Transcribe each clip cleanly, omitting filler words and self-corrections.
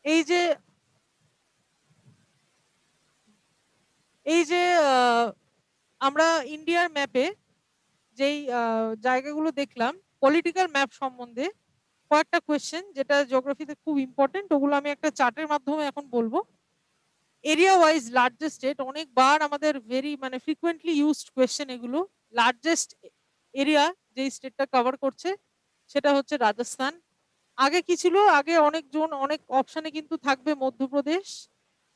এই যে আমরা ইন্ডিয়ার ম্যাপে যেই জায়গাগুলো দেখলাম পলিটিক্যাল ম্যাপ সম্বন্ধে কয়েকটা কোয়েশ্চেন যেটা জিওগ্রাফিতে খুব ইম্পর্টেন্ট, ওগুলো আমি একটা চার্টের মাধ্যমে এখন বলবো। এরিয়া ওয়াইজ লার্জেস্ট স্টেট, অনেকবার আমাদের মানে ফ্রিকুয়েন্টলি ইউজড কোয়েশ্চেন এগুলো। লার্জেস্ট এরিয়া যেই স্টেটটা কভার করছে সেটা হচ্ছে রাজস্থান। আগে কি ছিল, আগে অনেক অপশনে কিন্তু থাকবে মধ্যপ্রদেশ,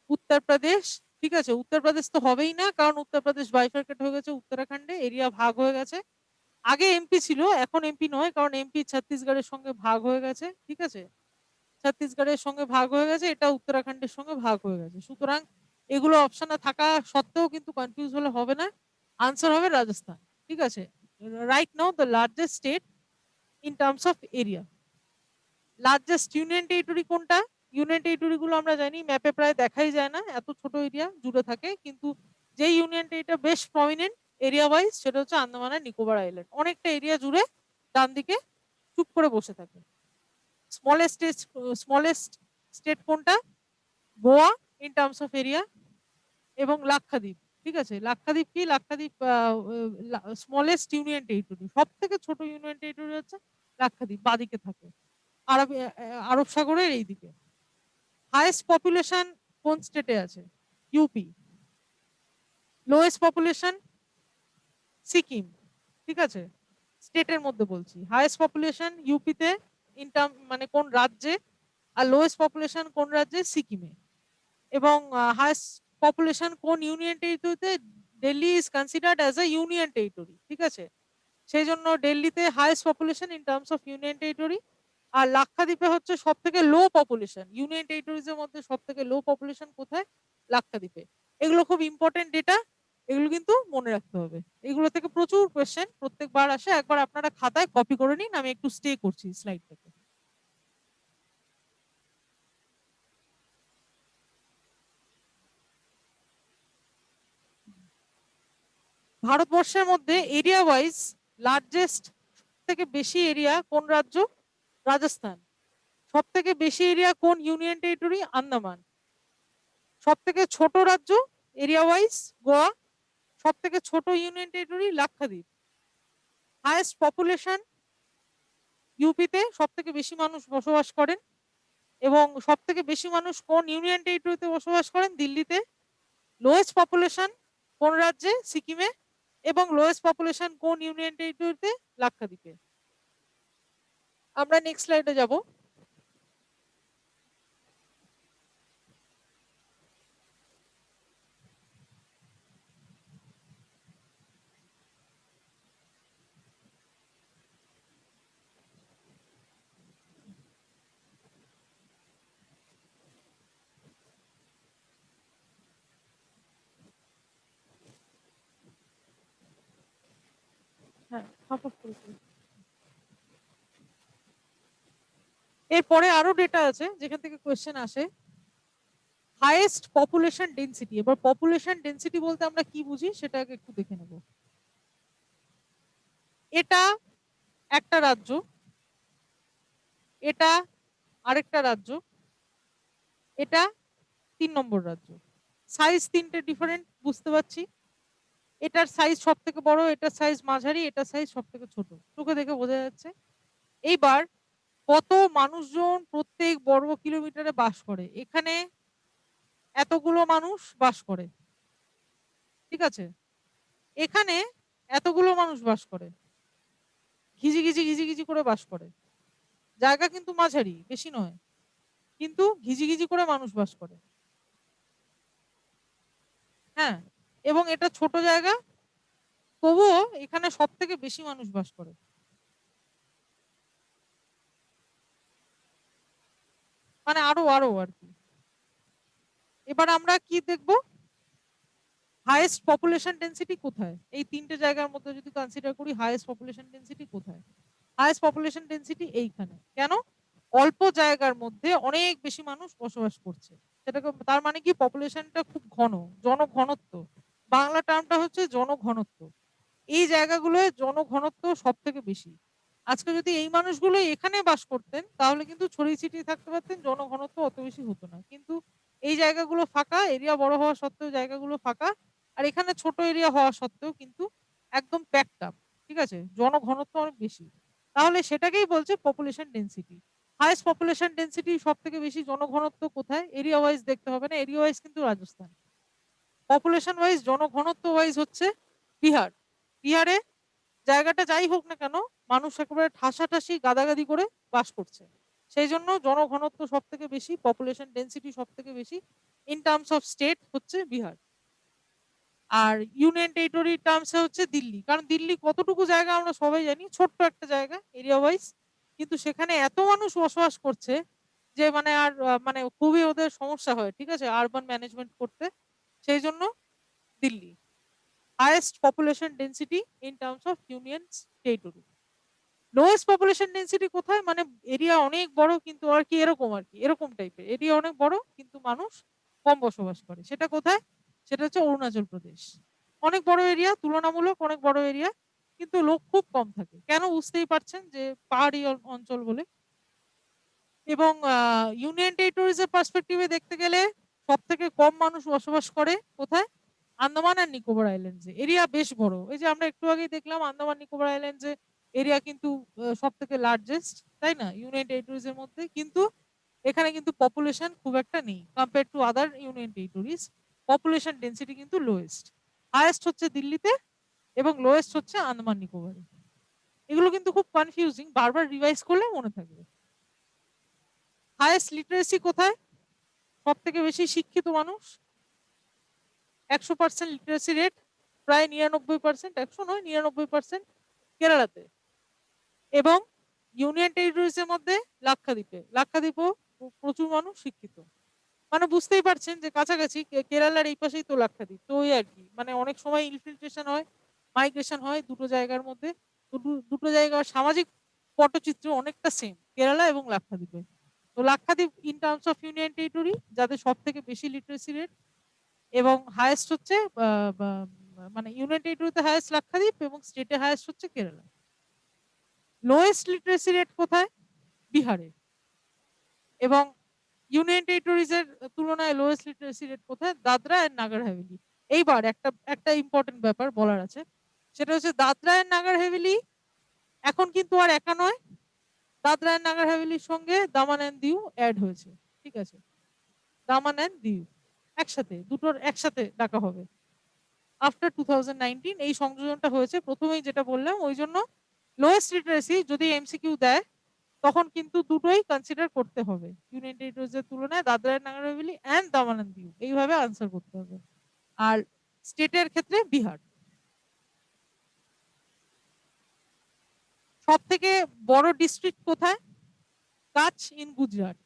উত্তরপ্রদেশ। ঠিক আছে, উত্তরপ্রদেশ তো হবেই না, কারণ উত্তরপ্রদেশ বাইফার্কেট হয়ে গেছে, উত্তরাখণ্ডে এরিয়া ভাগ হয়ে গেছে। আগে এমপি ছিল, এখন এমপি নয়, কারণ এমপি ছত্তিশগড়ের সঙ্গে ভাগ হয়ে গেছে। ঠিক আছে, ছত্তিশগড়ের সঙ্গে ভাগ হয়ে গেছে, এটা উত্তরাখণ্ডের সঙ্গে ভাগ হয়ে গেছে। সুতরাং এগুলো অপশনে থাকা সত্ত্বেও কিন্তু কনফিউজ হলে হবে না, আনসার হবে রাজস্থান। ঠিক আছে, right now the largest state in terms of area. Largest union territory কোনটা? ইউনিয়ন টেরিটরি গুলো আমরা জানি ম্যাপে প্রায় দেখাই যায় না, এত ছোট এরিয়া জুড়ে থাকে, কিন্তু যে ইউনিয়ন টেরিটরি বেশ প্রমিনেন্ট এরিয়া ওয়াইজ সেটা হচ্ছে আন্দামান আর নিকোবর আইল্যান্ড। অনেকটা এরিয়া জুড়ে ডান দিকে চুপ করে বসে থাকে। স্মলেস্ট স্টেট কোনটা? Goa in terms of area, এবং লাক্ষাদ্বীপ। ঠিক আছে, লাক্ষাদ্বীপ কি? লাক্ষাদ্বীপ স্মলেস্ট ইউনিয়ন টেরিটরি, সব থেকে ছোট ইউনিয়ন টেরিটরি হচ্ছে লাক্ষাদ্বীপ, বাদিকে থাকে আরব আরব সাগরের এই দিকে। হাইয়েস্ট পপুলেশন কোন স্টেটে আছে? ইউপি। Lowest population Sikkim. ঠিক আছে, স্টেটের মধ্যে বলছি, হাইয়েস্ট পপুলেশন ইউপিতে মানে কোন রাজ্যে, আর লোয়েস্ট পপুলেশন কোন রাজ্যে? সিকিমে। এবং হাইয়েস্ট পপুলেশন কোন ইউনিয়ন টেরিটরিতে? Delhi is considered as a union territory. ঠিক আছে, সেই জন্য দিল্লিতে highest population in terms of union territory. আর লাক্ষাদ্বীপে হচ্ছে সব থেকে লো পপুলেশন, ইউনিয়ন টেরিটরিজ এর মধ্যে সব থেকে লো পপুলেশন কোথায়? লাক্ষাদ্বীপে। এগুলো খুব ইম্পর্টেন্ট ডেটা, এগুলো কিন্তু মনে রাখতে হবে। এগুলো থেকে প্রচুর কোয়েশ্চেন প্রত্যেকবার আসে, একবার আপনারা খাতায় কপি করে নিন, আমি একটু স্টে করছি স্লাইডটাকে। ভারতবর্ষের মধ্যে এরিয়া ওয়াইজ লার্জেস্ট থেকে বেশি এরিয়া কোন রাজ্য? রাজস্থান। সব থেকে বেশি এরিয়া কোন ইউনিয়ন টেরিটরি? আন্দামান। সব থেকে ছোট রাজ্য এরিয়া ওয়াইজ গোয়া। সব থেকে ছোট union territory Lakshadweep. Highest population ইউপিতে, সব থেকে বেশি মানুষ বসবাস করেন। এবং সব থেকে বেশি মানুষ কোন ইউনিয়ন টেরিটরিতে বসবাস করেন? দিল্লিতে। লোয়েস্ট পপুলেশন কোন রাজ্যে? সিকিমে। এবং লোয়েস্ট পপুলেশন কোন ইউনিয়ন টেরিটরিতে? লাক্ষাদ্বীপে। আমরা নেক্সট স্লাইডে যাব। হ্যাঁ, এরপরে আরো ডেটা আছে যেখান থেকে কোয়েশ্চেন আসে। Highest population density. এবার পপুলেশন ডেন্সিটি বলতে আমরা কি বুঝি সেটা একটু দেখে নেব। এটা একটা রাজ্য, এটা আরেকটা রাজ্য, এটা 3 নম্বর রাজ্য। সাইজ তিনটে ডিফারেন্ট, বুঝতে পারছি। এটার সাইজ সব থেকে বড়, এটার সাইজ মাঝারি, এটার সাইজ সব থেকে ছোট, চোখে দেখে বোঝা যাচ্ছে। এইবার কত মানুষজন প্রত্যেক বর্গ কিলোমিটারে বাস করে? এখানে এতগুলো মানুষ বাস করে। ঠিক আছে, এখানে এতগুলো মানুষ বাস করে, ঘিজি ঘিজি ঘিজি ঘিজি করে বাস করে। জায়গা কিন্তু মাঝারি, বেশি নয়, কিন্তু ঘিজি ঘিজি করে মানুষ বাস করে। হ্যাঁ, এবং এটা ছোট জায়গা, তবুও এখানে সব থেকে বেশি মানুষ বাস করে। মানে আরো আরো আর কি। এবার আমরা কি দেখব? হাইয়েস্ট পপুলেশন ডেন্সিটি কোথায়? এই তিনটে জায়গার মধ্যে যদি কনসিডার করি, হাইয়েস্ট পপুলেশন ডেন্সিটি কোথায়? হাইয়েস্ট পপুলেশন ডেন্সিটি এইখানে। কেন? অল্প জায়গার মধ্যে অনেক বেশি মানুষ বসবাস করছে, সেটাকে তার মানে কি পপুলেশনটা খুব ঘন, জনঘনত্ব। বাংলা টার্মটা হচ্ছে জনঘনত্ব। এই জায়গাগুলোয় জনঘনত্ব সব থেকে বেশি। আজকে যদি এই মানুষগুলো এখানে বাস করতেন তাহলে কিন্তু ছড়িয়ে ছিটিয়ে থাকতে পারতেন, জনঘনত্ব অত বেশি হতো না। কিন্তু এই জায়গাগুলো ফাঁকা, এরিয়া বড় হওয়া সত্ত্বেও জায়গাগুলো ফাঁকা, আর এখানে ছোট এরিয়া হওয়া সত্ত্বেও কিন্তু একদম প্যাকড আপ, ঠিক আছে, জনঘনত্ব অনেক বেশি। তাহলে সেটাকেই বলছে population density. Highest population density, সব থেকে বেশি জনঘনত্ব কোথায়, এরিয়া ওয়াইজ দেখতে হবে না, এরিয়া ওয়াইজ কিন্তু রাজস্থান। পপুলেশন ওয়াইজ, জনঘনত্ব ওয়াইজ হচ্ছে বিহার। বিহারে জায়গাটা যাই হোক না কেন, মানুষ একেবারে ঠাসাঠাসি গাদাগাদি করে বাস করছে, সেই জন্য জনঘনত্ব সব থেকে বেশি, পপুলেশন ডেন্সিটি সব থেকে বেশি ইন টার্মস অফ স্টেট হচ্ছে বিহার। আর ইউনিয়ন টেরিটরি টার্মসে হচ্ছে দিল্লি, কারণ দিল্লি কতটুকু জায়গা আমরা সবাই জানি, ছোট্ট একটা জায়গা এরিয়া ওয়াইজ, কিন্তু সেখানে এত মানুষ বসবাস করছে যে মানে আর মানে খুবই ওদের সমস্যা হয়, ঠিক আছে, আরবান ম্যানেজমেন্ট করতে, সেই জন্য Delhi highest population density in terms of union territory. Lowest population density কোথায়, মানে এরিয়া অনেক বড় কিন্তু আর কি এরকম, আর কি এরকম টাইপের এরিয়া অনেক বড় কিন্তু মানুষ কম বসবাস করে, সেটা কোথায়, সেটা হচ্ছে অরুণাচল প্রদেশ। অনেক বড় এরিয়া, তুলনামূলক অনেক বড় এরিয়া, কিন্তু লোক খুব কম থাকে, কেন বুঝতেই পারছেন, যে পাহাড়ি অঞ্চল বলে। এবং ইউনিয়ন টেরিটরিজ এর পার্সপেক্টিভে দেখতে গেলে সব থেকে কম মানুষ বসবাস করে কোথায়, আন্দামান আর নিকোবর আইল্যান্ডসে, এরিয়া বেশ বড়। এই যে আমরা একটু আগেই দেখলাম আন্দামান নিকোবর আইল্যান্ডসে এরিয়া কিন্তু সব থেকে লার্জেস্ট, তাই না, ইউনিয়ন টেরিটরিজ এর মধ্যে, কিন্তু এখানে কিন্তু পপুলেশন খুব একটা নেই compare to other union territories. Population density কিন্তু লোয়েস্ট, হাইয়েস্ট হচ্ছে দিল্লিতে এবং লোয়েস্ট হচ্ছে আন্দামান নিকোবরে। এগুলো কিন্তু খুব কনফিউজিং, বারবার রিভাইজ করলে মনে থাকবে। হাইয়েস্ট লিটারেসি কোথায়, সব থেকে বেশি শিক্ষিত মানুষ, 100% লিটারেসি রেট, প্রায় 99%, 100 নয় 99% কেরালাতে। এবং ইউনিয়ন টেরিটরিজ এর মধ্যে লাক্ষাদ্বীপও প্রচুর মানুষ শিক্ষিত। মানে বুঝতেই পারছেন যে কাছাকাছি, কেরালার এই পাশেই তো লাক্ষাদ্বীপ, তো ওই আর কি, মানে অনেক সময় ইনফিল্ট্রেশন হয়, মাইগ্রেশন হয় দুটো জায়গার মধ্যে, দুটো জায়গার সামাজিক পটচিত্র অনেকটা সেম কেরালা এবং লাক্ষাদ্বীপে। তো Lakshadweep in terms of union territory যাদের সব থেকে বেশি লিটারেসি রেট এবং হাইয়েস্ট হচ্ছে মানে ইউনিয়ন টেরিটরিতে হাইয়েস্ট লাক্ষাদ্বীপ এবং স্টেটে হাইয়েস্ট হচ্ছে কেরালা। লোয়েস্ট লিটারেসি রেট কোথায়, বিহারে। এবং ইউনিয়ন টেরিটরিজ এর তুলনায় লোয়েস্ট লিটারেসি রেট কোথায়, দাদরা এন্ড নাগার হাভেলি। এইবার একটা একটা ইম্পর্টেন্ট ব্যাপার বলার আছে, সেটা হচ্ছে দাদরা এন্ড নাগার হাভেলি এখন কিন্তু আর একা নয়, দাদরা এন্ড নাগার হাভেলির সঙ্গে দামান এন্ড দিউ অ্যাড হয়েছে, ঠিক আছে, দামান এন্ড দিউ একসাথে, দুটোর একসাথে ডাকা হবে আফটার 2019 এই সংযোজনটা হয়েছে, প্রথমেই যেটা বললাম, ওই জন্য লোয়েস্ট লিটারেসি যদি এমসিকিউ দেয় তখন কিন্তু দুটোই কনসিডার করতে হবে, ইউনিয়ন টেরিটরিজ এর তুলনায় Dadra and Nagar Haveli and Daman and Diu, এইভাবে আনসার করতে হবে। আর স্টেটের ক্ষেত্রে বিহার। সব থেকে বড় ডিস্ট্রিক্ট কোথায়, কাচ ইন গুজরাট।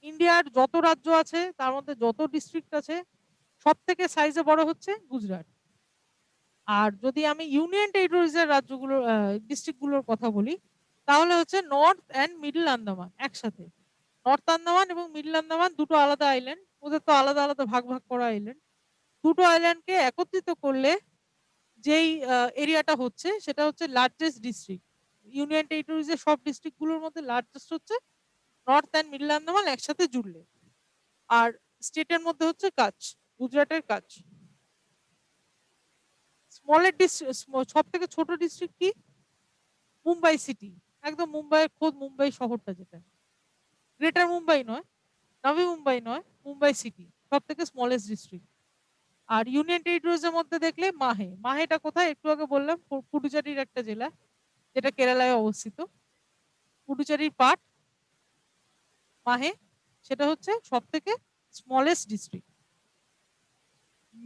ইন্ডিয়ার যত রাজ্য আছে তার মধ্যে যত ডিস্ট্রিক্ট আছে সব থেকে সাইজে বড় হচ্ছে গুজরাট। আর যদি আমি ইউনিয়ন টেরিটরিজ এর রাজ্যগুলোর ডিস্ট্রিক্টগুলোর কথা বলি তাহলে হচ্ছে নর্থ অ্যান্ড মিডল আন্দামান একসাথে। নর্থ আন্দামান এবং মিডল আন্দামান দুটো আলাদা আইল্যান্ড, ওদের তো আলাদা আলাদা ভাগ ভাগ করা আইল্যান্ড, দুটো আইল্যান্ডকে একত্রিত করলে যেই এরিয়াটা হচ্ছে সেটা হচ্ছে লার্জেস্ট ডিস্ট্রিক্ট। ইউনিয়ন টেরিটরিজ এর সব ডিস্ট্রিক্টগুলোর মধ্যে লার্জেস্ট হচ্ছে নর্থ অ্যান্ড মিডল আন্দামান একসাথে জুড়লে। আর স্টেটের মধ্যে হচ্ছে কাচ, গুজরাটের কাচ। স্মলের ডিস্ট্রিক্ট, সব থেকে ছোট ডিস্ট্রিক্ট কি, মুম্বাই সিটি, একদম মুম্বাইয়ের খোদ মুম্বাই শহরটা, যেটা গ্রেটার মুম্বাই নয়, নবী মুম্বাই নয়, মুম্বাই সিটি সব থেকে স্মলেস্ট ডিস্ট্রিক্ট। আর ইউনিয়ন টেরিটরিজ এর মধ্যে দেখলে মাহে, মাহেটা কোথায়, একটু আগে বললাম পুডুচেরির একটা জেলা, যেটা কেরালায় অবস্থিত, পুডুচেরির পার্ট মাহে, সেটা হচ্ছে সব থেকে smallest district.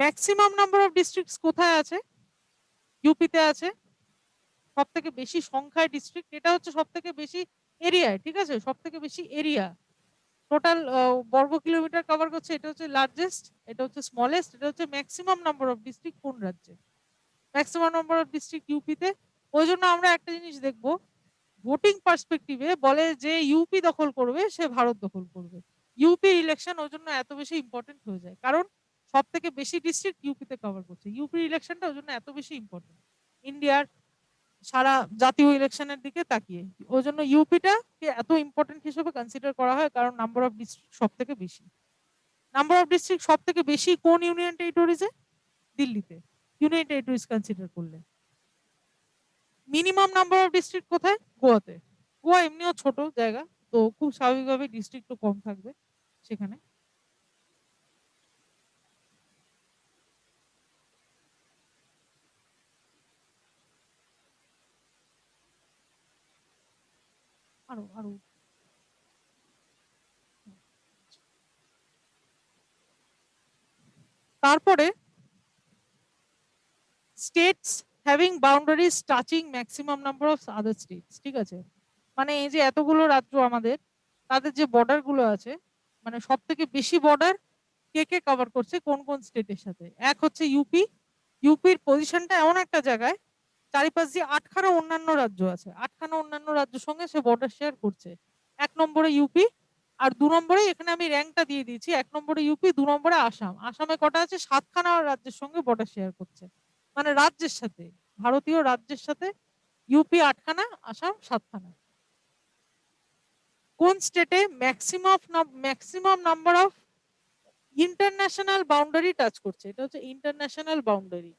Maximum number of districts কোথায় আছে, ইউপিতে আছে, সব থেকে বেশি সংখ্যায় ডিস্ট্রিক্ট, এটা হচ্ছে সব থেকে বেশি এরিয়ায়, ঠিক আছে, সব থেকে বেশি এরিয়া টোটাল বর্গ কিলোমিটার কভার করছে, এটা হচ্ছে লার্জেস্ট, এটা হচ্ছে স্মলেস্ট, এটা হচ্ছে ম্যাক্সিমাম নাম্বার অফ ডিস্ট্রিক্ট কোন রাজ্যে, ম্যাক্সিমাম নাম্বার অফ ডিস্ট্রিক্ট ইউপিতে। ওই জন্য আমরা একটা জিনিস দেখবো, ভোটিং পার্সপেক্টিভে বলে যে ইউপি দখল করবে সে ভারত দখল করবে, ইউপি ইলেকশন ওই জন্য এত বেশি ইম্পর্টেন্ট হয়ে যায়, কারণ সব থেকে বেশি ডিস্ট্রিক্ট ইউপিতে কভার করছে, ইউপি ইলেকশনটা ওই জন্য এত বেশি ইম্পর্টেন্ট। ইন্ডিয়ার সারা জাতীয় ইলেকশনের দিকে তাকিয়ে। ওই জন্য ইউপিটাকে এত ইম্পর্টেন্ট হিসেবে কনসিডার করা হয়, কারণ নাম্বার অফ ডিস্ট্রিক্ট সব থেকে বেশি। নাম্বার অফ ডিস্ট্রিক্ট সব থেকে বেশি কোন ইউনিয়ন টেরিটরিজে? দিল্লিতে, ইউনিয়ন টেরিটরিজ কনসিডার করলে। মিনিমাম নাম্বার অফ ডিস্ট্রিক্ট কোথায়? গোয়াতে। গোয়া এমনিও ছোট জায়গা, তো খুব স্বাভাবিকভাবে ডিস্ট্রিক্টও কম থাকবে সেখানে। আরো আরো তারপরে states having boundaries touching maximum number of other states. ঠিক আছে, মানে এই যে এতগুলো রাজ্য আমাদের, তাদের যে বর্ডার গুলো আছে, মানে সব থেকে বেশি বর্ডার কে কে কভার করছে কোন কোন স্টেটের সাথে? এক হচ্ছে ইউপি। ইউপির পজিশনটা এমন একটা জায়গায়, চারিপাশ দিয়ে আটখানা অন্যান্য রাজ্য আছে, আটখানা অন্যান্য রাজ্যের সঙ্গে সে বর্ডার শেয়ার করছে। এক নম্বরে ইউপি, আর দু নম্বরে, এখানে আমি র্যাঙ্কটা দিয়ে দিয়েছি, এক নম্বরে ইউপি, দু নম্বরে আসাম। আসামে কটা আছে? সাতখানা রাজ্যের সঙ্গে বর্ডার শেয়ার করছে, মানে রাজ্যের সাথে, ভারতীয় রাজ্যের সাথে। ইউপি আটখানা, আসাম সাতখানা। কোন স্টেটে maximum number of international boundary touch করছে? এটা হচ্ছে ইন্টারন্যাশনাল বাউন্ডারি,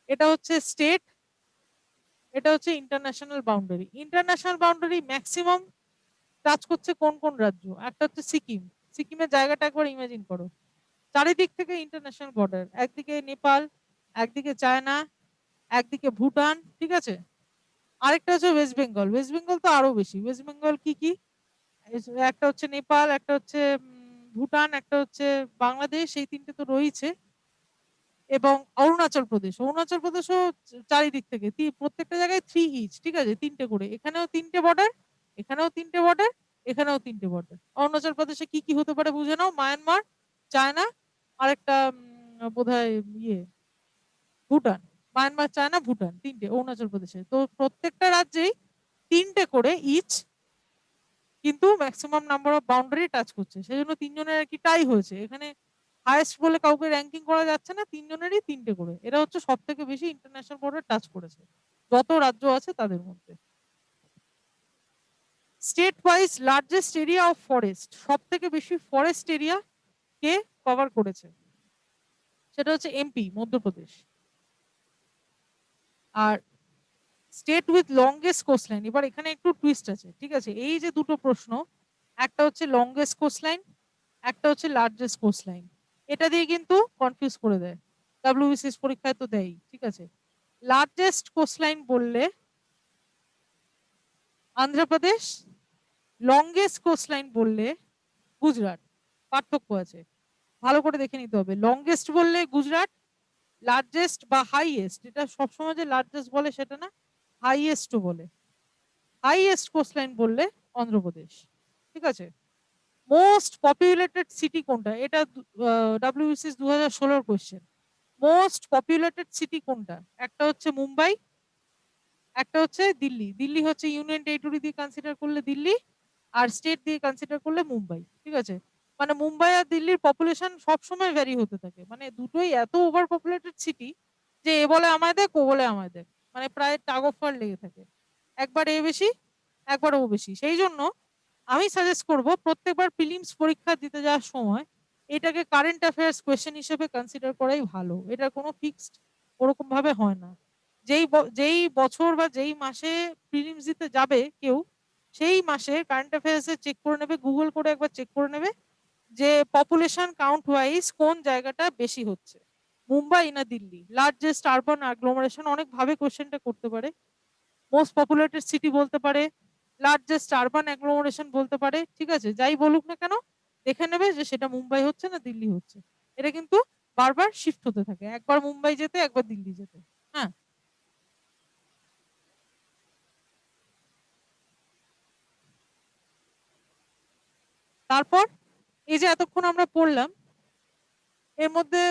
এটা হচ্ছে স্টেট, এটা হচ্ছে international boundary. International boundary maximum touch করছে কোন কোন রাজ্য? একটা হচ্ছে সিকিম। সিকিমের জায়গাটা একবার ইমাজিন করো, চারিদিক থেকে ইন্টারন্যাশনাল বর্ডার, একদিকে নেপাল, একদিকে চায়না, একদিকে ভুটান, ঠিক আছে। আরেকটা হচ্ছে ওয়েস্ট বেঙ্গল। ওয়েস্ট বেঙ্গল তো আরো বেশি। ওয়েস্ট বেঙ্গল কি কি? একটা হচ্ছে নেপাল, একটা হচ্ছে ভুটান, একটা হচ্ছে বাংলাদেশ, এই তিনটে তো রয়েছে। এবং অরুণাচল প্রদেশ, অরুণাচল প্রদেশও চারিদিক থেকে, প্রত্যেকটা জায়গায় 3 ইচ, ঠিক আছে, তিনটে করে, এখানেও তিনটে বর্ডার, এখানেও তিনটে বর্ডার, এখানেও তিনটে বর্ডার। অরুণাচল প্রদেশে কি কি হতে পারে বুঝে নাও: মায়ানমার, চায়না, আরেকটা বোধহয় ইয়ে ভুটান। মায়ানমার, চায়না, ভুটান, তিনটে অরুণাচল প্রদেশে। তো প্রত্যেকটা রাজ্যেই তিনটে করে ইচ, কিন্তু maximum number of boundary touch করছে, সেই জন্য তিনজনের আর কি টাই হয়েছে এখানে। হাইয়েস্ট বলে কাউকে র্যাঙ্কিং করা যাচ্ছে না, তিনজনেরই তিনটে করে। এরা হচ্ছে সব থেকে বেশি ইন্টারন্যাশনাল বর্ডার টাচ করেছে যত রাজ্য আছে তাদের মধ্যে। State wise largest area of forest, সব থেকে বেশি ফরেস্ট এরিয়া কে কভার করেছে? সেটা হচ্ছে এমপি, মধ্যপ্রদেশ। আর স্টেট উইথ লংগেস্ট কোস্টলাইন, এবার এখানে একটু টুইস্ট আছে, ঠিক আছে। এই যে দুটো প্রশ্ন, একটা হচ্ছে লংগেস্ট কোস্টলাইন, একটা হচ্ছে লার্জেস্ট কোস্টলাইন, এটা দিয়ে কিন্তু কনফিউজ করে দেয়। ডাব্লিউবিসিএস পরীক্ষায় তো দেয়, ঠিক আছে। লার্জেস্ট কোস্টলাইন বললে অন্ধ্রপ্রদেশ, লংগেস্ট কোস্টলাইন বললে গুজরাট। পার্থক্য আছে, ভালো করে দেখে নিতে হবে। লংগেস্ট বললে গুজরাট, লার্জেস্ট বা হাইয়েস্ট, এটা সবসময় যে লার্জেস্ট বলে সেটা না, হাইয়েস্টও বলে। হাইয়েস্ট কোস্টলাইন বললে অন্ধ্রপ্রদেশ, ঠিক আছে। মোস্ট পপুলেটেড সিটি কোনটা? এটা WBCS 2016 question. Most populated city কোনটা? একটা হচ্ছে মুম্বাই, একটা হচ্ছে দিল্লি। দিল্লি হচ্ছে ইউনিয়ন টেরিটরি দিয়ে কনসিডার করলে দিল্লি, আর স্টেট দিয়ে কনসিডার করলে মুম্বাই, ঠিক আছে। মানে মুম্বাই আর দিল্লির পপুলেশন সবসময় ভ্যারি হতে থাকে, মানে দুটোই এত ওভার পপুলেটেড সিটি যে এ বলে আমায় দেখ, ও বলে আমায় দেখ, মানে প্রায় টাগ অফ ওয়ার লেগে থাকে, একবার এ বেশি, একবার ও বেশি। সেই জন্য আমি সাজেস্ট করব প্রত্যেকবার প্রিলিমস পরীক্ষা দিতে যাওয়ার সময় এটাকে কারেন্ট অ্যাফেয়ার্স কোয়েশ্চেন হিসেবে কনসিডার করাই ভালো। এটা কোনো ফিক্সড ওরকম ভাবে হয় না। যেই বছর বা যেই মাসে প্রিলিমস দিতে যাবে কেউ, সেই মাসে কারেন্ট অ্যাফেয়ার্সে চেক করে নেবে, গুগল করে একবার চেক করে নেবে যে পপুলেশন কাউন্ট ওয়াইজ কোন জায়গাটা বেশি হচ্ছে, মুম্বাই না দিল্লি। লার্জেস্ট আরবান অ্যাগ্লোমারেশন অনেক ভাবে কোশ্চেনটা করতে পারে, মোস্ট পপুলেটেড সিটি বলতে পারে, লার্জেস্ট আরবান অ্যাগ্লোমারেশন বলতে পারে, ঠিক আছে। যাই বলুক না কেন, দেখে নেবে যে সেটা মুম্বাই হচ্ছে না দিল্লি হচ্ছে। এটা কিন্তু বারবার শিফট হতে থাকে, একবার মুম্বাই যেতে, একবার দিল্লি যেতে। হ্যাঁ, তারপর এই যে এতক্ষণ আমরা পড়লাম, এর মধ্যে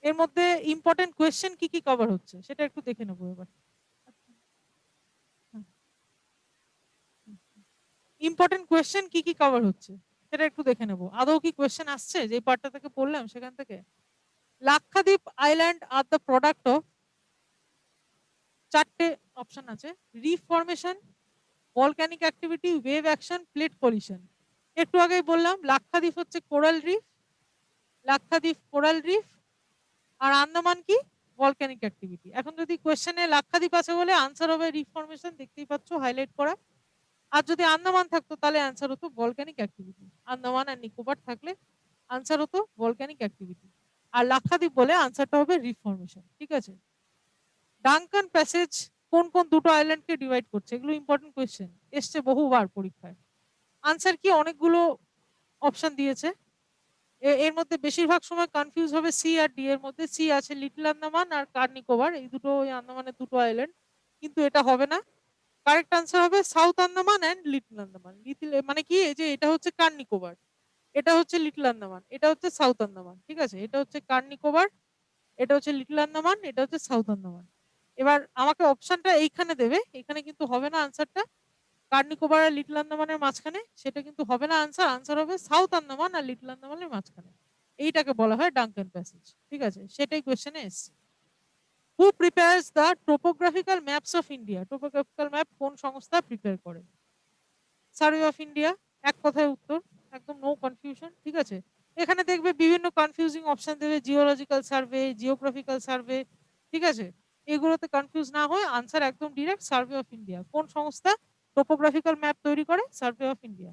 এর মধ্যে ইম্পর্টেন্ট কোয়েশ্চেন কি কি কভার হচ্ছে সেটা একটু দেখে নেবো এবার। ইম্পর্টেন্ট কোয়েশ্চেন কি কি কভার হচ্ছে সেটা একটু দেখে নেবো, আদৌ কি কোয়েশ্চেন আসছে যে পার্টটা থেকে পড়লাম সেখান থেকে। লাক্ষাদ্বীপ আইল্যান্ড আর দ্য প্রোডাক্ট অফ চারটে অপশন আছে, reef formation, volcanic activity, wave action, plate collision. একটু আগেই বললাম লাক্ষাদ্বীপ হচ্ছে coral reef, Lakshadweep coral reef, আর আন্দামান কি ভলক্যানিক অ্যাক্টিভিটি। এখন যদি কোয়েশ্চেনে লাক্ষাদ্বীপ আছে বলে আনসার হবে রিফ ফরমেশন, দেখতেই পাচ্ছ হাইলাইট করা। আর যদি আন্দামান থাকতো তাহলে আনসার হতো ভলক্যানিক অ্যাক্টিভিটি। আন্দামান আর নিকোবর থাকলে আনসার হতো ভলক্যানিক অ্যাক্টিভিটি, আর লাক্ষাদ্বীপ বলে আনসারটা হবে রিফ ফরমেশন। ঠিক আছে। ডাঙ্কান প্যাসেজ কোন কোন দুটো আইল্যান্ডকে ডিভাইড করছে, এগুলো ইম্পর্টেন্ট কোয়েশ্চেন, এসছে বহুবার পরীক্ষায়। আনসার কি, অনেকগুলো অপশন দিয়েছে, এর মধ্যে বেশিরভাগ সময় কনফিউজ হবে সি আর ডি এর মধ্যে। সি আছে লিটল আন্দামান আর কার নিকোবর, এই দুটো ওই আন্দামানের দুটো আইল্যান্ড, কিন্তু এটা হবে না। কারেক্ট আনসার হবে south Andaman and little Andaman. Little মানে কি, এই যে এটা হচ্ছে কার নিকোবর, এটা হচ্ছে লিটল আন্দামান, এটা হচ্ছে সাউথ আন্দামান। ঠিক আছে, এটা হচ্ছে কার নিকোবর, এটা হচ্ছে লিটল আন্দামান, এটা হচ্ছে সাউথ আন্দামান। এবার আমাকে অপশনটা এইখানে দেবে, এখানে কিন্তু হবে না আনসারটা, কার নিকোবর আর লিটল আন্দামানের মাঝখানে, সেটা কিন্তু হবে না আনসার। আনসার হবে সাউথ আন্দামান আর লিটল আন্দামানের মাঝখানে, এইটাকে বলা হয় ডাঙ্কান প্যাসেজ। ঠিক আছে, সেটাই কোয়েশ্চেনে এসছে। Who prepares the topographical maps of India, topographical map কোন সংস্থা প্রিপেয়ার করে? সার্ভে অফ ইন্ডিয়া, এক কথায় উত্তর, একদম নো কনফিউশন। ঠিক আছে, এখানে দেখবে বিভিন্ন কনফিউজিং অপশন দেবে, জিওলজিক্যাল সার্ভে, জিওগ্রাফিক্যাল সার্ভে। ঠিক আছে, এগুলোতে কনফিউজ না হয় আনসার একদম ডিরেক্ট সার্ভে অফ ইন্ডিয়া। কোন সংস্থা টোপোগ্রাফিক্যাল ম্যাপ তৈরি করে? Survey of India.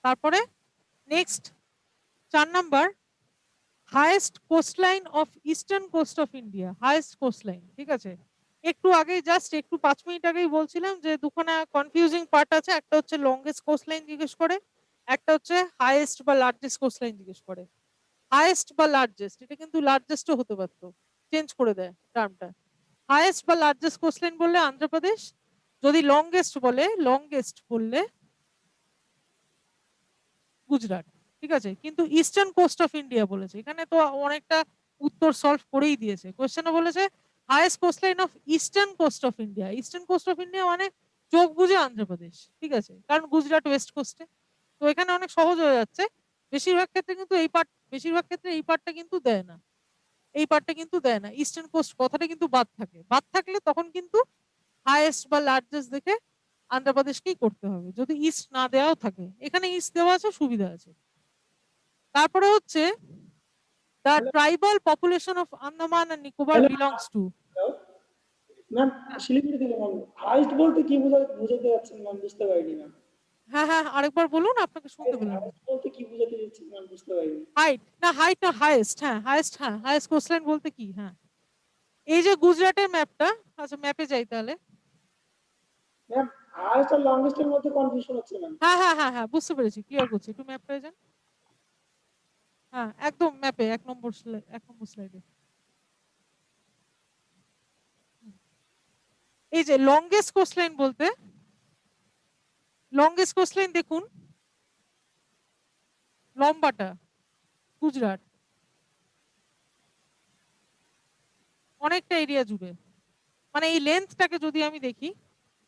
তারপরে next 4 number, highest coastline of eastern coast of India, highest coastline. ঠিক আছে, একটু আগে জাস্ট একটু 5 মিনিট আগেই বলছিলাম যে দুখানা কনফিউজিং পার্ট আছে, একটা হচ্ছে লংগেস্ট কোস্টলাইন জিজ্ঞেস করে, একটা হচ্ছে হাইয়েস্ট বা লার্জেস্ট কোস্টলাইন জিজ্ঞেস করে। হাইয়েস্ট বা লার্জেস্ট, এটা কিন্তু লার্জেস্টও হতে পারতো, চেঞ্জ করে দেয় টার্মটা। হাইয়েস্ট বা লার্জেস্ট কোস্টলাইন বললে অন্ধ্রপ্রদেশ, যদি লংগেস্ট বলে, লংগেস্ট বললে গুজরাট। ঠিক আছে, কিন্তু ইস্টার্ন কোস্ট অফ ইন্ডিয়া বলেছে, এখানে তো অনেকটা উত্তর সলভ করেই দিয়েছে। কোশ্চেনে বলেছে highest coastline of eastern coast of India, eastern coast of India মানে চোখ বুঝে অন্ধ্রপ্রদেশ। ঠিক আছে, কারণ গুজরাট ওয়েস্ট কোস্টে, তো এখানে অনেক সহজ হয়ে যাচ্ছে। বেশিরভাগ ক্ষেত্রে কিন্তু এই পার্ট, বেশিরভাগ ক্ষেত্রে এই পার্টটা কিন্তু দেয় না, এই পার্টটা কিন্তু দেয় না, ইস্টার্ন কোস্ট কথাটা কিন্তু বাদ থাকে, বাদ থাকলে তখন কিন্তু হাইয়েস্ট বা লার্জেস্ট দেখে অন্ধ্রপ্রদেশকেই করতে হবে, যদি ইস্ট না দেওয়াও থাকে। এখানে ইস্ট দেওয়া আছে, সুবিধা আছে। তারপরে হচ্ছে the tribal population of Andaman and Nicobar belongs to. Ma'am Siliguri থেকে ম্যাম, হাইস্ট বলতে কি বুঝাতে যাচ্ছেন ম্যাম, বুঝতে পারিনি ম্যাম। হ্যাঁ হ্যাঁ, আরেকবার বলুন, আপনাকে শুনতে পেলাম না। হাইস্ট বলতে কি বুঝাতে যাচ্ছেন ম্যাম, বুঝতে পারিনি। হাইট না হাইয়েস্ট, হ্যাঁ হাইয়েস্ট, হ্যাঁ হাইয়েস্ট কোস্টলাইন বলতে কি, হ্যাঁ এই যে গুজরাটের ম্যাপটা, আচ্ছা ম্যাপে যাই তাহলে। ম্যাম হাইস্ট আর লংগেস্ট এর মধ্যে কনফিউশন হচ্ছে ম্যাম। হ্যাঁ হ্যাঁ হ্যাঁ হ্যাঁ, বুঝতে পেরেছি, ক্লিয়ার করছি, একটু ম্যাপটা যান। হ্যাঁ একদম ম্যাপে 1 নম্বর স্লাইড, 1 নম্বর স্লাইডে। এই যে লংগেস্ট কোস্টলাইন বলতে, লংগেস্ট কোস্টলাইন দেখুন, লম্বাটা গুজরাট, অনেকটা এরিয়া জুড়ে, মানে এই লেন্থটাকে যদি আমি দেখি,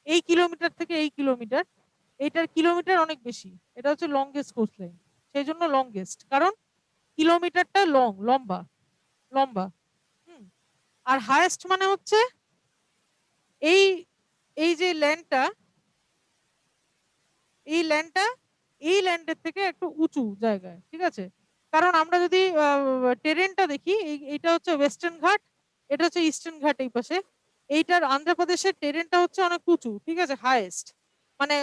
এই কিলোমিটার থেকে এই কিলোমিটার, এইটার কিলোমিটার অনেক বেশি, এটা হচ্ছে লংগেস্ট কোস্টলাইন। সেই জন্য লংগেস্ট, কারণ কিলোমিটারটা লং, লম্বা, লম্বা। হুম, আর হায়েস্ট মানে হচ্ছে এই, এই যে ল্যান্ডটা, এই ল্যান্ডটা এই ল্যান্ডের থেকে একটু উঁচু জায়গায়। ঠিক আছে, কারণ আমরা যদি টেরেনটা দেখি, এইটা হচ্ছে ওয়েস্টার্ন ঘাট, এটা হচ্ছে ইস্টার্ন ঘাট এই পাশে, এইটার অন্ধ্রপ্রদেশের টেরেনটা হচ্ছে অনেক উঁচু। ঠিক আছে, হাইয়েস্ট মানে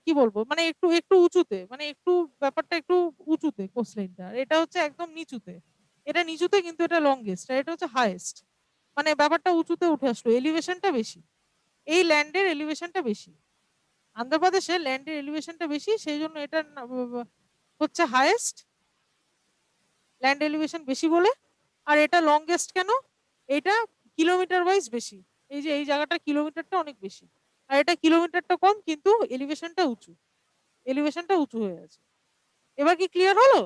কি বলবো, মানে একটু একটু উঁচুতে, মানে একটু ব্যাপারটা একটু উঁচুতে কোস্টলাইনটা, এটা হচ্ছে একদম নিচুতে, এটা নিচুতে কিন্তু এটা লংগেস্ট, আর এটা হচ্ছে হাইয়েস্ট, মানে ব্যাপারটা উঁচুতে উঠে আসলো, এলিভেশনটা বেশি, এই ল্যান্ডের এলিভেশনটা বেশি, আন্ধ্রপ্রদেশে ল্যান্ডের এলিভেশনটা বেশি, সেই জন্য এটা হচ্ছে হাইয়েস্ট, ল্যান্ড এলিভেশন বেশি বলে। আর এটা লংগেস্ট কেন, এটা কিলোমিটার ওয়াইজ বেশি, এই যে এই জায়গাটা কিলোমিটারটা অনেক বেশি, আর এটা কিলোমিটারটা কম কিন্তু এলিভেশনটা উঁচু, এলিভেশনটা উঁচু হয়ে আছে। এবার কি ক্লিয়ার হলো?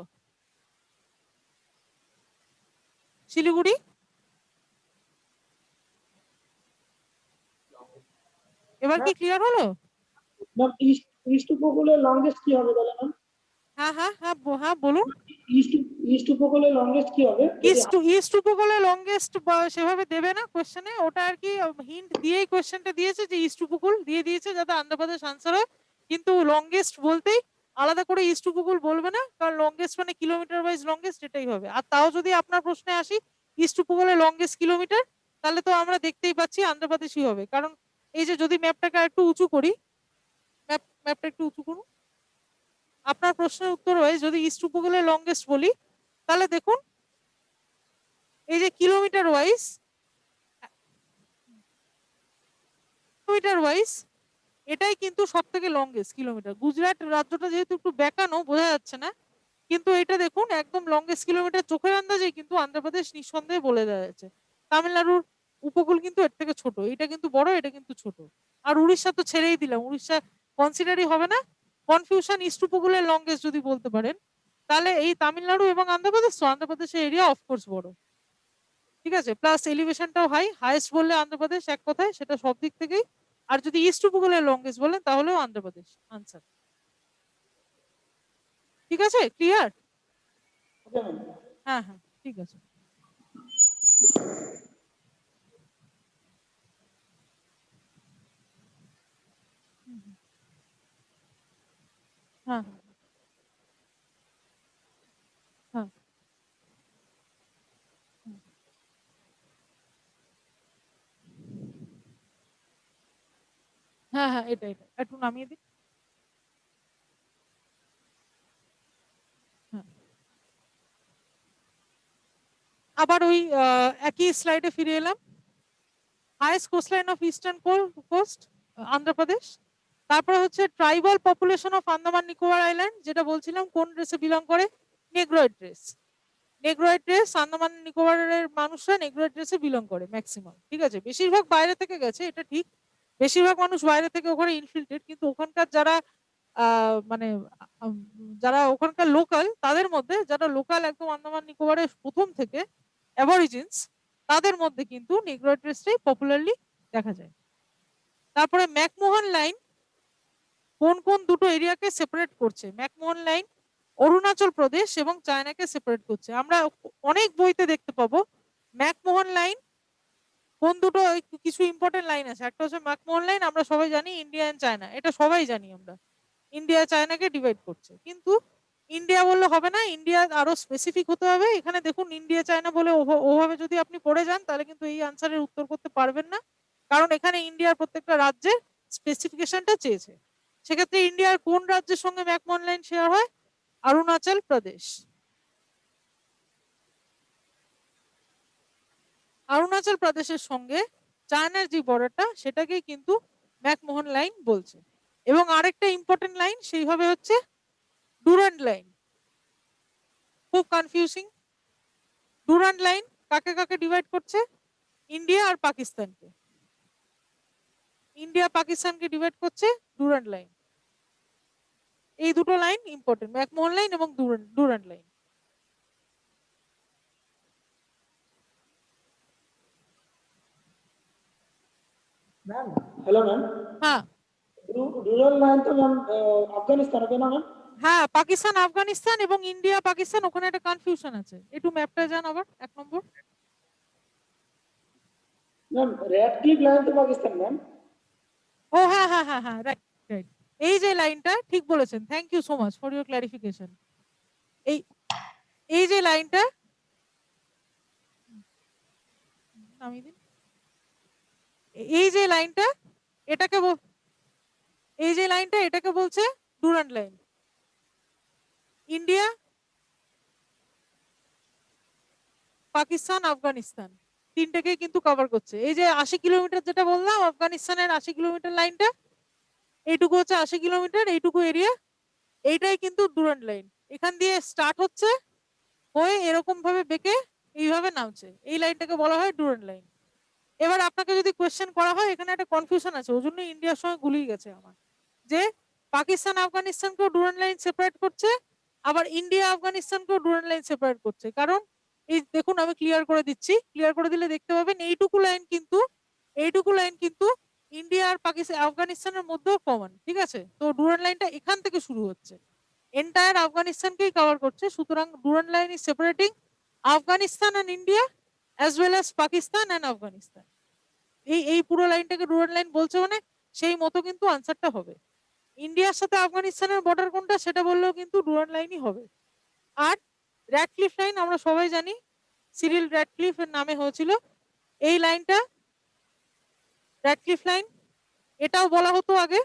শিলিগুড়ি, এবার কি ক্লিয়ার হলো? ম্যাম ইস্ট উপকূলের লংগেস্ট কি হবে তাহলে ম্যাম? হ্যাঁ বলুন। ইস্ট ইস্ট উপকূলের লংগেস্ট কি হবে যদি? ইস্ট উপকূলে লংগেস্ট সেভাবে দেবে না কোশ্চেনে, ওটা আর কি হিন্ট দিয়েই কোশ্চেনটা দিয়েছে যে ইস্ট উপকূল দিয়ে দিয়েছে যাতে আন্ধ্রপ্রদেশ আনসার হয়, কিন্তু লংগেস্ট বলতেই আলাদা করে ইস্ট উপকূল বলবে না, কারণ লংগেস্ট মানে কিলোমিটার ওয়াইজ লংগেস্ট এটাই হবে। আর তাও যদি আপনার প্রশ্নে আসি ইস্ট উপকূলে লংগেস্ট কিলোমিটার, তাহলে তো আমরা দেখতেই পাচ্ছি আন্ধ্রপ্রদেশই হবে, কারণ এই যে যদি ম্যাপটাকে একটু উঁচু করি, ম্যাপটা একটু উঁচু করুন, আপনার প্রশ্নের উত্তর হয় যদি ইস্ট উপকূলে লংগেস্ট বলি, তাহলে দেখুন এই যে কিলোমিটার ওয়াইজ এটাই কিন্তু সব থেকে লংগেস্ট কিলোমিটার। গুজরাট রাজ্যটা যেহেতু একটু বেঁকানো বোঝা যাচ্ছে না, কিন্তু এটা দেখুন একদম লংগেস্ট কিলোমিটার, চোখের আন্দাজেই কিন্তু আন্ধ্রপ্রদেশ নিঃসন্দেহে বলে দেওয়া যাচ্ছে। তামিলনাড়ুর উপকূল কিন্তু এর থেকে ছোট, এটা কিন্তু বড়, এটা কিন্তু ছোট। আর উড়িষ্যা তো ছেড়েই দিলাম, উড়িষ্যা কনসিডারই হবে না। কনফিউশন ইস্ট উপকূলের লংগেস্ট যদি বলতে পারেন, তাহলে এই তামিলনাড়ু এবং আন্ধ্রপ্রদেশ, তো আন্ধ্রপ্রদেশের এরিয়া অফকোর্স বড়, ঠিক আছে, প্লাস এলিভেশনটাও হাই, হাইয়েস্ট বললে আন্ধ্রপ্রদেশ এক কথায়, সেটা সব দিক থেকেই। আর যদি ইস্ট উপকূলের লংগেস্ট বলেন তাহলেও আন্ধ্রপ্রদেশ আনসার। ঠিক আছে, ক্লিয়ার? হ্যাঁ ঠিক আছে। হ্যাঁ হ্যাঁ এটা একটু নামিয়ে দিন। হ্যাঁ, আবার ওই একই স্লাইডে ফিরে এলাম। Highest coastline of eastern coast Andhra Pradesh. তারপরে হচ্ছে tribal population of Andaman Nicobar island, যেটা বলছিলাম কোন রেসে বিলং করে, negroid race. Negroid race Andaman নিকোবরের মানুষরা নেগ্রয়েড রেসে বিলং করে ম্যাক্সিমাম, ঠিক আছে, বেশিরভাগ বাইরে থেকে গেছে এটা ঠিক, বেশিরভাগ মানুষ বাইরে থেকে ওখানে ইনফিল্ট্রেট, কিন্তু ওখানকার যারা মানে যারা ওখানকার লোকাল, তাদের মধ্যে যারা লোকাল একদম আন্দামান নিকোবরের প্রথম থেকে অ্যাবরিজিনস, তাদের মধ্যে কিন্তু নেগ্রয়েড রেসটাই পপুলারলি দেখা যায়। তারপরে ম্যাকমোহন লাইন কোন কোন দুটো এরিয়াকে সেপারেট করছে? ম্যাকমোহন লাইন অরুণাচল প্রদেশ এবং চায়নাকে সেপারেট করছে। আমরা অনেক বইতে দেখতে পাবো ম্যাকমোহন লাইন কোন দুটো, কিছু ইম্পর্টেন্ট লাইন আছে, একটা হচ্ছে ম্যাকমোহন লাইন, আমরা সবাই জানি ইন্ডিয়া এন্ড চায়না, এটা সবাই জানি আমরা, ইন্ডিয়া চায়নাকে ডিভাইড করছে, কিন্তু ইন্ডিয়া বললে হবে না, ইন্ডিয়া আরো স্পেসিফিক হতে হবে। এখানে দেখুন ইন্ডিয়া চায়না বলে ওভাবে যদি আপনি পড়ে যান তাহলে কিন্তু এই আনসারের উত্তর করতে পারবেন না, কারণ এখানে ইন্ডিয়ার প্রত্যেকটা রাজ্যের স্পেসিফিকেশনটা চেয়েছে। সেক্ষেত্রে ইন্ডিয়ার কোন রাজ্যের সঙ্গে ম্যাকমোহন লাইন শেয়ার হয়? অরুণাচল প্রদেশ। অরুণাচল প্রদেশের সঙ্গে চায়নার যে বর্ডারটা সেটাকেই কিন্তু ম্যাকমোহন লাইন বলছে। এবং আরেকটা ইম্পর্টেন্ট লাইন সেইভাবে হচ্ছে ডুরান্ড লাইন, খুব কনফিউজিং। ডুরান্ড লাইন কাকে কাকে ডিভাইড করছে? ইন্ডিয়া আর পাকিস্তানকে, ইন্ডিয়া পাকিস্তানকে ডিভাইড করছে ডুরান্ড লাইন। এই দুটো লাইন ইম্পর্টেন্ট, ম্যাকমোহন লাইন এবং Durand line. Ma'am hello ma'am. হ্যাঁ রুরাল লাইন তো ম্যাম আফগানিস্তান হবে না ম্যাম? হ্যাঁ পাকিস্তান আফগানিস্তান এবং ইন্ডিয়া পাকিস্তান, ওখানে একটা কনফিউশন আছে, একটু ম্যাপটা যান আবার 1 নম্বর। ম্যাম রেড ক্লিফ লাইন তো পাকিস্তান ম্যাম। ও হ্যাঁ রাইট রাইট, এই যে লাইনটা ঠিক বলেছেন, thank you so much for your clarification. এই এই যে লাইনটা নামিয়ে দিন, এই যে লাইনটা এটাকে এই যে লাইনটা এটাকে বলছে Durand line. India Pakistan Afghanistan তিনটাকে কিন্তু কভার করছে। এই যে 80 কিলোমিটার যেটা বললাম আফগানিস্তানের 80 কিলোমিটার লাইনটা, এইটুকু হচ্ছে 80 কিলোমিটার, এইটুকু এরিয়া, এইটাই কিন্তু ডুরান্ড লাইন। এখান দিয়ে স্টার্ট হচ্ছে হয়ে এরকম ভাবে বেঁকে এইভাবে নামছে, এই লাইনটাকে বলা হয় ডুরান্ড লাইন। এবার আপনাকে যদি কোয়েশ্চেন করা হয়, এখানে একটা কনফিউশন আছে, ওই জন্য ইন্ডিয়ার সঙ্গে গুলিয়ে গেছে আমার, যে পাকিস্তান আফগানিস্তানকেও ডুরান্ড লাইন সেপারেট করছে, আবার ইন্ডিয়া আফগানিস্তানকেও ডুরান্ড লাইন সেপারেট করছে। কারণ এই দেখুন আমি ক্লিয়ার করে দিচ্ছি, ক্লিয়ার করে দিলে দেখতে পাবেন এইটুকু লাইন কিন্তু ইন্ডিয়া আর পাকিস্তান আফগানিস্তানের মধ্যেও কমন, ঠিক আছে। তো ডুরান্ড লাইনটা এখান থেকে শুরু হচ্ছে, এন্টায়ার আফগানিস্তানকেই কভার করছে। সুতরাং Durand line is separating Afghanistan and India as well as Pakistan and Afghanistan. এই পুরো লাইনটাকে ডুরান্ড লাইন বলছে, মানে সেই মতো কিন্তু আনসারটা হবে। ইন্ডিয়ার সাথে আফগানিস্তানের বর্ডার কোনটা সেটা বললেও কিন্তু ডুরান্ড লাইনই হবে। আর র্যাডক্লিফ লাইন আমরা সবাই জানি, সিরিল র্যাডক্লিফ এর নামে হয়েছিল এই লাইনটা, র্যাডক্লিফ লাইন। এটাও বলা হতো আগে,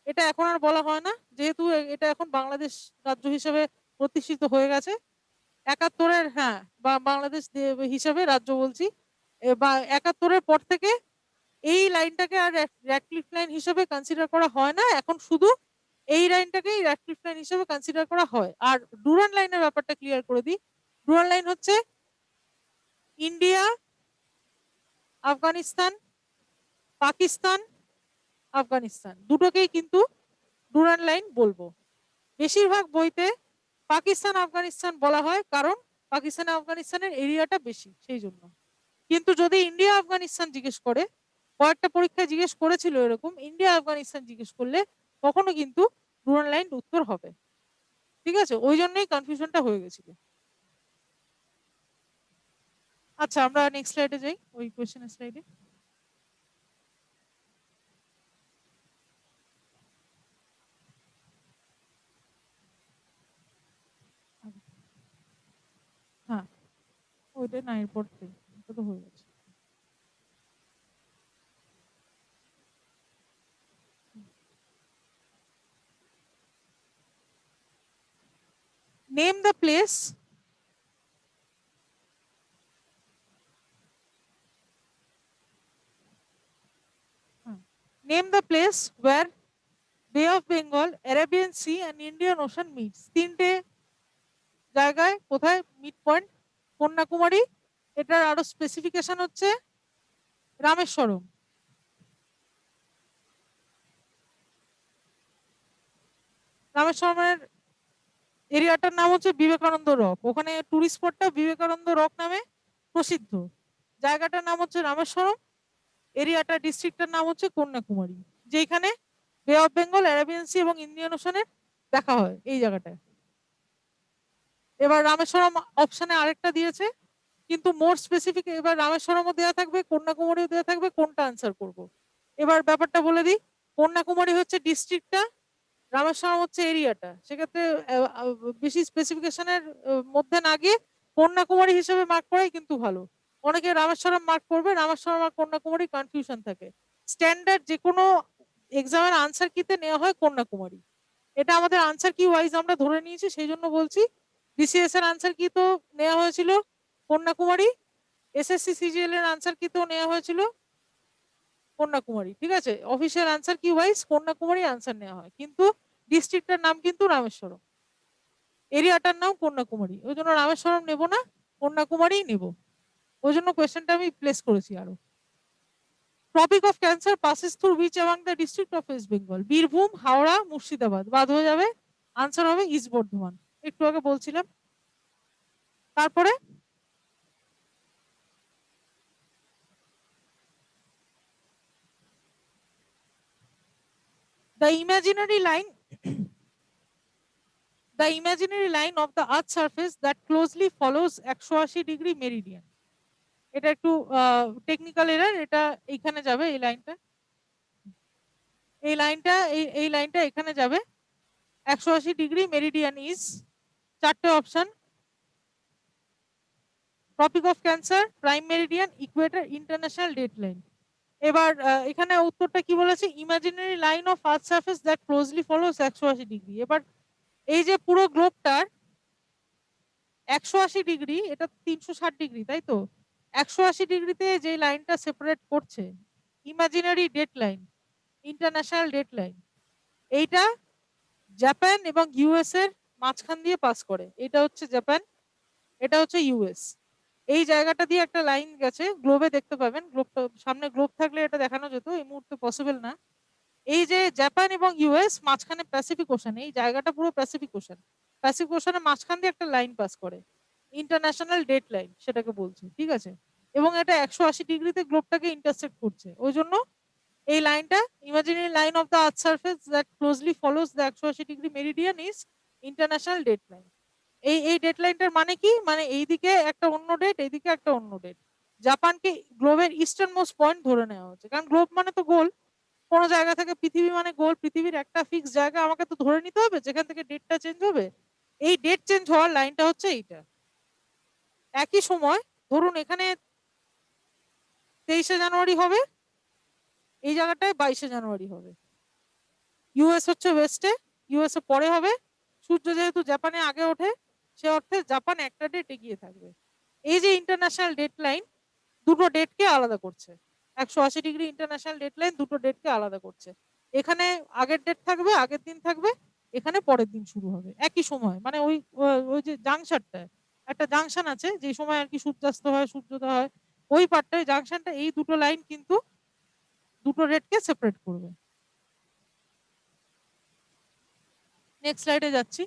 এটা এখন আর বলা হয় না, যেহেতু এটা এখন বাংলাদেশ রাজ্য হিসেবে প্রতিষ্ঠিত হয়ে গেছে। ৭১-এর, হ্যাঁ, বা বাংলাদেশ হিসেবে রাজ্য বলছি, বা ৭১-এর পর থেকে এই লাইনটাকে আর র্যাডক্লিফ লাইন হিসেবে কনসিডার করা হয় না, এখন শুধু এই লাইনটাকেই র্যাডক্লিফ লাইন হিসেবে কনসিডার করা হয়। আর ডুরান্ড লাইনের ব্যাপারটা ক্লিয়ার করে দিই, ডুরান্ড লাইন হচ্ছে ইন্ডিয়া, আফগানিস্তান, পাকিস্তান, আফগানিস্তান দুটোকেই কিন্তু ডুরান্ড লাইন বলবো। বেশিরভাগ বইতে পাকিস্তান আফগানিস্তান বলা হয়, কারণ পাকিস্তান আফগানিস্তানের এরিয়াটা বেশি, সেই জন্য। কিন্তু যদি ইন্ডিয়া আফগানিস্তান জিজ্ঞেস করে, কয়েকটা পরীক্ষায় জিজ্ঞেস করেছিল এরকম, ইন্ডিয়া আফগানিস্তান জিজ্ঞেস করলে কখনো কিন্তু ডুরান্ড লাইন উত্তর হবে, ঠিক আছে। ওই জন্যই কনফিউশনটা হয়ে গেছিল। আচ্ছা, আমরা নেক্সট স্লাইডে যাই, ওই কোশ্চেনের স্লাইডে। হ্যাঁ, ওইটা না, এরপর এটা তো হয়ে গেছে। Name the place. Name the place where Bay of Bengal, Arabian Sea and Indian Ocean meets. তিনটে জায়গায় কোথায় মিড পয়েন্ট? কন্যাকুমারী, এটার আরো স্পেসিফিকেশন হচ্ছে রামেশ্বরম। রামেশ্বরমের এরিয়াটার নাম হচ্ছে বিবেকানন্দ রক, ওখানে টুরিস্ট স্পটটা বিবেকানন্দ রক নামে প্রসিদ্ধ। জায়গাটার নাম হচ্ছে রামেশ্বরম, এরিয়াটা ডিস্ট্রিক্টটার নাম হচ্ছে কন্যাকুমারী, যেখানে বে অফ বেঙ্গল, অ্যারাবিয়ান সি এবং ইন্ডিয়ান ওশানের দেখা হয় এই জায়গাটায়। এবার রামেশ্বরম অপশনে আরেকটা দিয়েছে, কিন্তু মোর স্পেসিফিক, এবার রামেশ্বরমও দেওয়া থাকবে, কন্যাকুমারীও দেওয়া থাকবে, কোনটা আনসার করব। এবার ব্যাপারটা বলে দিই, কন্যাকুমারী হচ্ছে ডিস্ট্রিক্টটা, রামেশ্বরম হচ্ছে এরিয়াটা। সেক্ষেত্রে বেশি স্পেসিফিকেশনের মধ্যে না গিয়ে কন্যাকুমারী হিসেবে মার্ক করাই কিন্তু ভালো। অনেকে রামেশ্বরম মার্ক করবে, রামেশ্বরম আর কন্যাকুমারী কনফিউশন থাকে। স্ট্যান্ডার্ড যে কোনো এক্সামের আনসার কিতে নেওয়া হয় কন্যাকুমারী, এটা আমাদের আনসার কি ওয়াইজ আমরা ধরে নিয়েছি, সেই জন্য বলছি। বিসিএস এর আনসার কি তো নেওয়া হয়েছিল কন্যাকুমারী, এসএসসি সিজিএল এর আনসার কি তো নেওয়া হয়েছিল কন্যাকুমারী, ঠিক আছে। অফিসিয়াল আনসার কি ওয়াইজ কন্যাকুমারী আনসার নেওয়া হয়, কিন্তু ডিস্ট্রিক্টটার নাম কিন্তু রামেশ্বরম, এরিয়াটার নাম কন্যাকুমারী, ওই জন্য রামেশ্বরম নেব না, কন্যাকুমারী নেব। ওই জন্য কোয়েশ্চেনটা আমি প্লেস করেছি আরো। Tropic of cancer passes through which among the district of West Bengal? Birbhum, Howrah, Murshidabad, বাদ হয়ে যাবে, আনসার হবে ইস্ট বর্ধমান, একটু আগে বলছিলাম। তারপরে the imaginary line the imaginary line of the earth surface that closely follows 180 degree meridian. এটা একটু টেকনিক্যাল এরর, এটা এইখানে যাবে, এই লাইনটা, এই লাইনটা এখানে যাবে। 180 ডিগ্রি মেরিডিয়ান ইজ, চারটে option, tropic of cancer, prime meridian, equator, international date line. এবার এখানে উত্তরটা কি বলেছে, imaginary line of earth surface that closely follows 180 degree. এবার এই যে পুরো গ্লোবটার 180 ডিগ্রি, এটা 360 ডিগ্রি, তাই তো। 180 ডিগ্রিতে যে লাইনটা সেপারেট করছে, imaginary date line, international date line, এইটা জাপান এবং ইউএস এর মাঝখান দিয়ে পাস করে। এটা হচ্ছে জাপান, এটা হচ্ছে ইউএস। এই জায়গাটা দিয়ে একটা লাইন গেছে, গ্লোবে দেখতে পাবেন, গ্লোবটা সামনে গ্লোব থাকলে এটা দেখানো যেত, এই মুহূর্তে পসিবল না। এই যে জাপান এবং ইউএস মাঝখানে প্যাসিফিক ওশান, এই জায়গাটা পুরো প্যাসিফিক ওশান, প্যাসিফিক ওশানের মাঝখান দিয়ে একটা লাইন পাস করে, ইন্টারন্যাশনাল ডেট লাইন সেটাকে বলছে, ঠিক আছে। এবং এটা 180 ডিগ্রিতে গ্লোবটাকে ইন্টারসেক্ট করছে, ওই জন্য এই লাইনটা imaginary line of the earth surface that closely follows the 180 degree meridian is international date line. এই ডেট লাইনটার মানে কি, মানে এইদিকে একটা অন্য ডেট, এইদিকে একটা অন্য ডেট। জাপানকে গ্লোবের ইস্টার্ন মোস্ট পয়েন্ট ধরে নেওয়া হচ্ছে, কারণ গ্লোব মানে তো গোল। কোনো জায়গা থেকে পৃথিবী মানে গোল, পৃথিবীর একটা ফিক্স জায়গা আমাকে তো ধরে নিতে হবে যেখান থেকে ডেটটা চেঞ্জ হবে। এই ডেট চেঞ্জ হওয়ার লাইনটা হচ্ছে এইটা। একই সময় ধরুন এখানে 23শে জানুয়ারি হবে, এই জায়গাটায় 22শে জানুয়ারি হবে। ইউএস হচ্ছে ওয়েস্টে, ইউএস পরে হবে। সূর্য যেহেতু জাপানে আগে ওঠে, সে অর্থে জাপান একটা ডেট এগিয়ে থাকবে। এই যে ইন্টারন্যাশনাল ডেট লাইন দুটো ডেটকে আলাদা করছে, 180 ডিগ্রি ইন্টারন্যাশনাল ডেট লাইন দুটো ডেটকে আলাদা করছে। এখানে আগের ডেট থাকবে, আগের দিন থাকবে, এখানে পরের দিন শুরু হবে একই সময়। মানে ওই ওই যে জাংশনটা, একটা জাংশন আছে যে সময় আর কি সূর্যাস্ত হয় সূর্যোদয় হয়, ওই পার্টটায় জাংশনটা, এই দুটো লাইন কিন্তু দুটো ডেটকে সেপারেট করবে। নেক্সট স্লাইডে যাচ্ছি।